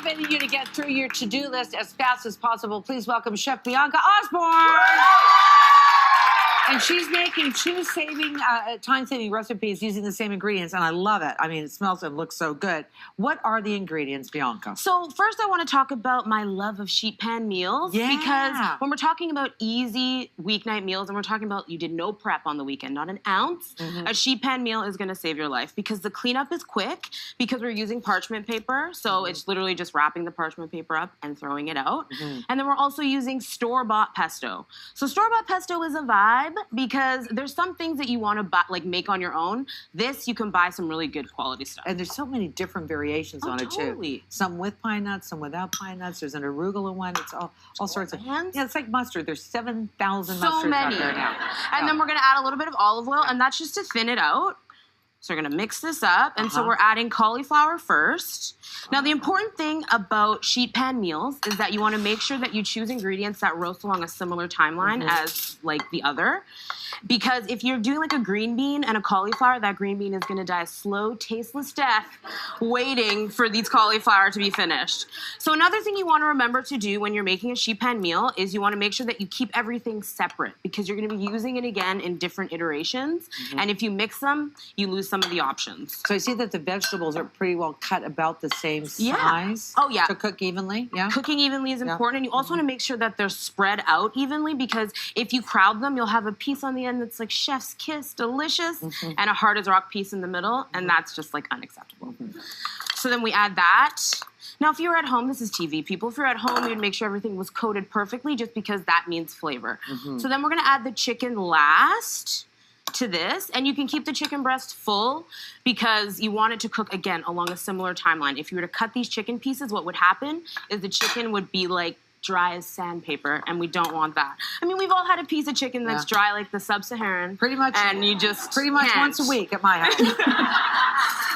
motivating you to get through your to-do list as fast as possible. Please welcome Chef Bianca Osbourne. And she's making two time-saving recipes using the same ingredients, and I love it. I mean, it smells and looks so good. What are the ingredients, Bianca? So first I want to talk about my love of sheet pan meals. Yeah. Because when we're talking about easy weeknight meals, and we're talking about you did no prep on the weekend, not an ounce, a sheet pan meal is going to save your life because the cleanup is quick because we're using parchment paper. So it's literally just wrapping the parchment paper up and throwing it out. And then we're also using store-bought pesto. So store-bought pesto is a vibe because there's some things that you want to make on your own. This, you can buy some really good quality stuff. And there's so many different variations on it, too. Some with pine nuts, some without pine nuts. There's an arugula one. It's all sorts of... Yeah, it's like mustard. There's 7,000 mustards out there now. And then we're going to add a little bit of olive oil, and that's just to thin it out. So we're going to mix this up. And so we're adding cauliflower first. Now, the important thing about sheet pan meals is that you want to make sure that you choose ingredients that roast along a similar timeline as like the other. Because if you're doing like a green bean and a cauliflower, that green bean is going to die a slow, tasteless death waiting for these cauliflower to be finished. So another thing you want to remember to do when you're making a sheet pan meal is you want to make sure that you keep everything separate because you're going to be using it again in different iterations. And if you mix them, you lose some of the options. So I see that the vegetables are pretty well cut about the same size. Oh, yeah. To cook evenly, Cooking evenly is important. And you also want to make sure that they're spread out evenly because if you crowd them, you'll have a piece on the end that's like chef's kiss, delicious, and a hard as rock piece in the middle, and that's just like unacceptable. So then we add that. Now, if you're at home, this is TV, people. If you're at home, you'd make sure everything was coated perfectly just because that means flavor. So then we're going to add the chicken last to this, and you can keep the chicken breast full because you want it to cook, again, along a similar timeline. If you were to cut these chicken pieces, what would happen is the chicken would be like dry as sandpaper, and we don't want that. I mean, we've all had a piece of chicken that's dry like the sub-Saharan. Pretty much. And you just pretty much can't. Once a week at my house.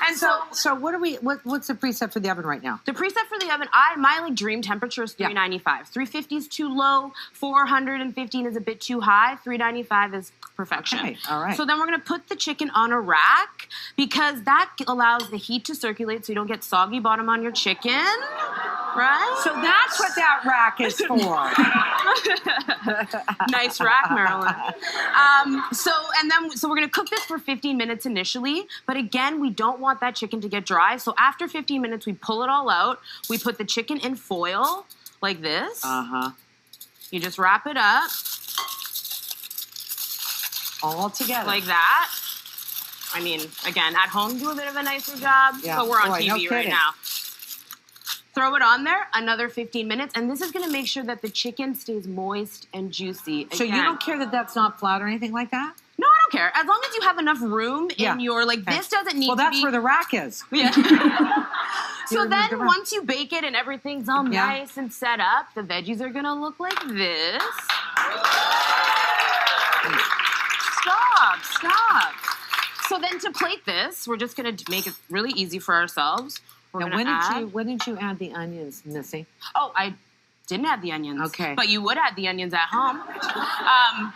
And so what are we? What's the preset for the oven right now? The preset for the oven, my like dream temperature is 395. 350 is too low. 415 is a bit too high. 395 is perfection. Okay, all right. So then we're going to put the chicken on a rack because that allows the heat to circulate so you don't get soggy bottom on your chicken. Right? So that's what that rack is for. Nice rack, Marilyn. So we're going to cook this for 15 minutes initially, but again, we don't want that chicken to get dry. So after 15 minutes, we pull it all out. We put the chicken in foil like this. You just wrap it up. All together. Like that. I mean, again, at home, do a bit of a nicer job, but we're on TV right now. Throw it on there, another 15 minutes, and this is going to make sure that the chicken stays moist and juicy. So you don't care that that's not flat or anything like that? No, I don't care. As long as you have enough room in your, this doesn't need to be... Well, that's where the rack is. So then once you bake it and everything's all nice and set up, the veggies are going to look like this. Stop. So then to plate this, we're just going to make it really easy for ourselves. When did you add the onions, Missy? Oh, I didn't add the onions. Okay. But you would add the onions at home.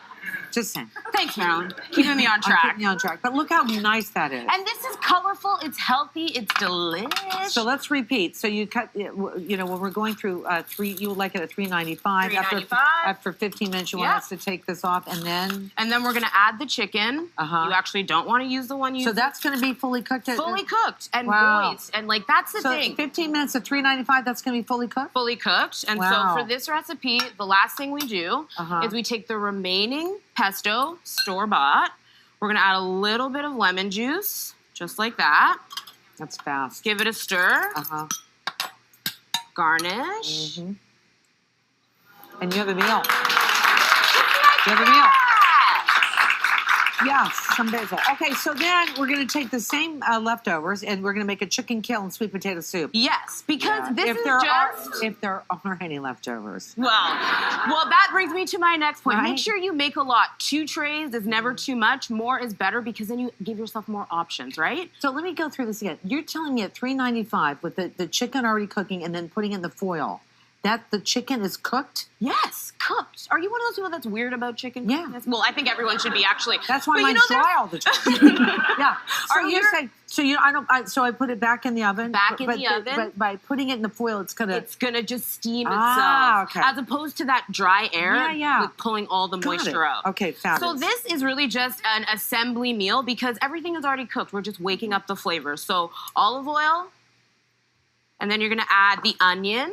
Just saying. Thanks, Marilyn. Keeping me on track. Keeping you on track. But look how nice that is. And this is colorful. It's healthy. It's delicious. So let's repeat. So you cut, when we're going through you would like it at 395. After 15 minutes, you want us to take this off, and then? And then we're going to add the chicken. You actually don't want to use the one you... So that's going to be fully cooked? Fully cooked and moist. And like, that's the thing. So 15 minutes at 395, that's going to be fully cooked? Fully cooked. And so for this recipe, the last thing we do is we take the remaining pesto, store-bought. We're going to add a little bit of lemon juice, just like that. That's fast. Give it a stir. Garnish. And you have a meal. You have a meal. Yes, some basil. Okay, so then we're going to take the same leftovers and we're going to make a chicken kale and sweet potato soup. Yes, because this if there are any leftovers. Well, that brings me to my next point. Make sure you make a lot. 2 trays is never too much. More is better because then you give yourself more options, right? So let me go through this again. You're telling me at $3.95 with the chicken already cooking and then putting in the foil. that the chicken is cooked? Yes, cooked. Are you one of those people that's weird about chicken? Yeah. Yes. Well, I think everyone should be actually. That's why But mine's dry all the time. Yeah. So Are you're your- saying, so you, I don't, so I put it back in the oven. Back in the oven. But by putting it in the foil, it's gonna. It's gonna just steam itself, Okay. as opposed to that dry air, Yeah. with pulling all the moisture out. Okay, fabulous. So this is really just an assembly meal because everything is already cooked. We're just waking up the flavors. So olive oil, and then you're gonna add the onion.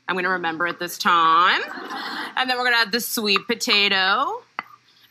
I'm gonna remember it this time. And then we're gonna add the sweet potato.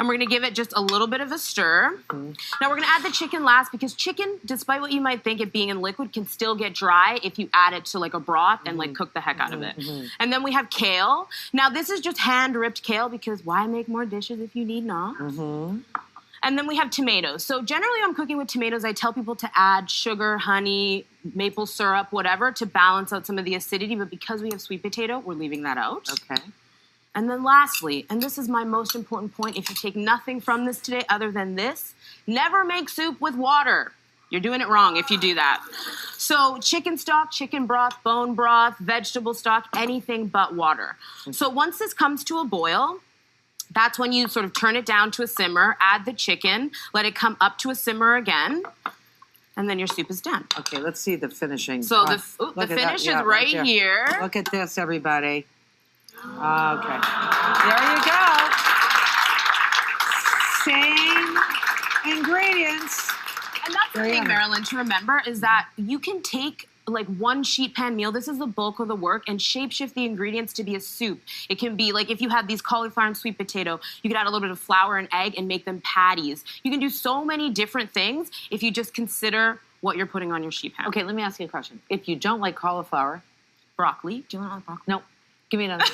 And we're gonna give it just a little bit of a stir. Now we're gonna add the chicken last because chicken, despite what you might think it being in liquid, can still get dry if you add it to like a broth and like cook the heck out of it. And then we have kale. Now this is just hand-ripped kale because why make more dishes if you need not? And then we have tomatoes. So generally I'm cooking with tomatoes. I tell people to add sugar, honey, maple syrup, whatever, to balance out some of the acidity. But because we have sweet potato, we're leaving that out. Okay. And then lastly, and this is my most important point, if you take nothing from this today other than this, never make soup with water. You're doing it wrong if you do that. So chicken stock, chicken broth, bone broth, vegetable stock, anything but water. So once this comes to a boil, that's when you sort of turn it down to a simmer, add the chicken, let it come up to a simmer again, and then your soup is done. Okay, let's see the finishing. So the Look at that. finish Yeah, is right there. here. Look at this, everybody. Okay. There you go. Same ingredients. And that's the There you thing, have it. Marilyn, to remember is that you can take like one sheet pan meal, this is the bulk of the work, and shapeshift the ingredients to be a soup. It can be like if you had these cauliflower and sweet potato, you could add a little bit of flour and egg and make them patties. You can do so many different things if you just consider what you're putting on your sheet pan. Okay, let me ask you a question. If you don't like cauliflower, Broccoli. Do you want broccoli? no, give me another.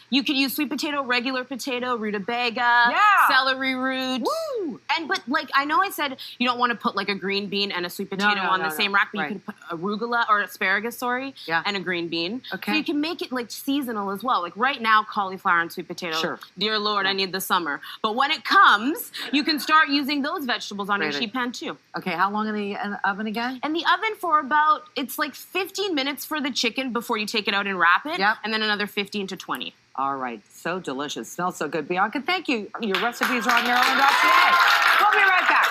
You could use sweet potato, regular potato, rutabaga, Yeah. celery root. Woo! But like I know I said you don't want to put like a green bean and a sweet potato on the same rack, but Right. you could put arugula or asparagus, Yeah. and a green bean. Okay. So you can make it like seasonal as well. Like right now, cauliflower and sweet potato. Sure. Dear Lord, I need the summer. But when it comes, you can start using those vegetables on your Great. sheet pan too. Okay, how long in the oven again? And the oven for about, it's like 15 minutes for the chicken before you take it out and wrap it. Yep. And then another 15 to 20. All right, so delicious. Smells so good. Bianca, thank you. Your recipes are on Marilyn.ca. We'll be right back.